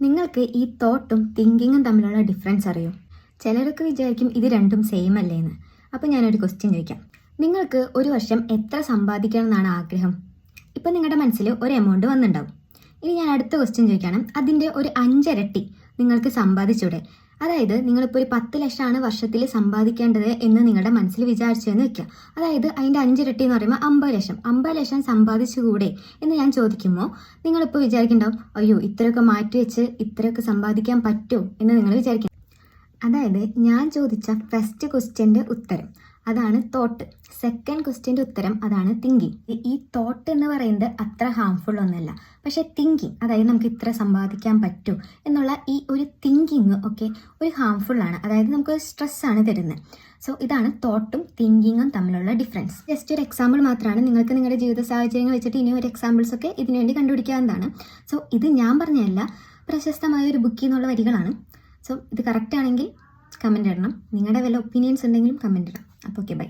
നിങ്ങൾക്ക് ഈ തോട്ടും തിങ്കിങ്ങും തമ്മിലുള്ള ഡിഫറൻസ് അറിയോ? ചിലരൊക്കെ വിചാരിക്കും ഇത് രണ്ടും സെയിം അല്ലേ എന്ന്. അപ്പോൾ ഞാനൊരു ക്വസ്റ്റ്യൻ ചോദിക്കാം. നിങ്ങൾക്ക് ഒരു വർഷം എത്ര സമ്പാദിക്കണം എന്നാണ് ആഗ്രഹം? ഇപ്പം നിങ്ങളുടെ മനസ്സിൽ ഒരു എമൗണ്ട് വന്നിട്ടുണ്ടാവും. ഇനി ഞാൻ അടുത്ത ക്വസ്റ്റ്യൻ ചോദിക്കുകയാണ്, അതിൻ്റെ ഒരു 5 ഇരട്ടി നിങ്ങൾക്ക് സമ്പാദിച്ചൂടെ? അതായത് നിങ്ങളിപ്പോൾ ഒരു 10 ലക്ഷമാണ് വർഷത്തിൽ സമ്പാദിക്കേണ്ടത് എന്ന് നിങ്ങളുടെ മനസ്സിൽ വിചാരിച്ചതെന്ന് വെക്കുക. അതായത് അതിൻ്റെ 5 ഇരട്ടി എന്ന് പറയുമ്പോൾ 50 ലക്ഷം സമ്പാദിച്ചുകൂടെ എന്ന് ഞാൻ ചോദിക്കുമ്പോൾ നിങ്ങളിപ്പോൾ വിചാരിക്കുന്നുണ്ടാവും, അയ്യോ ഇത്രയൊക്കെ മാറ്റി വെച്ച് ഇത്രയൊക്കെ സമ്പാദിക്കാൻ പറ്റുമോ എന്ന് നിങ്ങൾ വിചാരിക്കും. അതായത് ഞാൻ ചോദിച്ച ഫസ്റ്റ് ക്വസ്റ്റ്യൻ്റെ ഉത്തരം അതാണ് തോട്ട്, സെക്കൻഡ് ക്വസ്റ്റ്യൻ്റെ ഉത്തരം അതാണ് തിങ്കിങ്. ഈ തോട്ട് എന്ന് പറയുന്നത് അത്ര ഹാംഫുൾ ഒന്നല്ല, പക്ഷേ തിങ്കിങ്, അതായത് നമുക്ക് ഇത്ര സമ്പാദിക്കാൻ പറ്റൂ എന്നുള്ള ഈ ഒരു തിങ്കിങ് ഒക്കെ ഒരു ഹാംഫുള്ളാണ്. അതായത് നമുക്ക് സ്ട്രെസ്സാണ് തരുന്നത്. സോ ഇതാണ് തോട്ടും തിങ്കിങ്ങും തമ്മിലുള്ള ഡിഫറൻസ്. ജസ്റ്റ് ഒരു എക്സാമ്പിൾ മാത്രമാണ്. നിങ്ങൾക്ക് നിങ്ങളുടെ ജീവിത സാഹചര്യങ്ങൾ വെച്ചിട്ട് ഇനി ഒരു എക്സാമ്പിൾസ് ഒക്കെ ഇതിനു വേണ്ടി കണ്ടുപിടിക്കാവുന്നതാണ്. സോ ഇത് ഞാൻ പറഞ്ഞതല്ല, പ്രശസ്തമായ ഒരു ബുക്കിൽ നിന്നുള്ള വരികളാണ്. സോ ഇത് കറക്റ്റ് ആണെങ്കിൽ കമൻ്റ് ഇടണം. നിങ്ങളുടെ വല്ല ഒപ്പീനിയൻസ് ഉണ്ടെങ്കിലും കമൻ്റ് ഇടാം. അപ്പോൾ ഓക്കെ, ബൈ.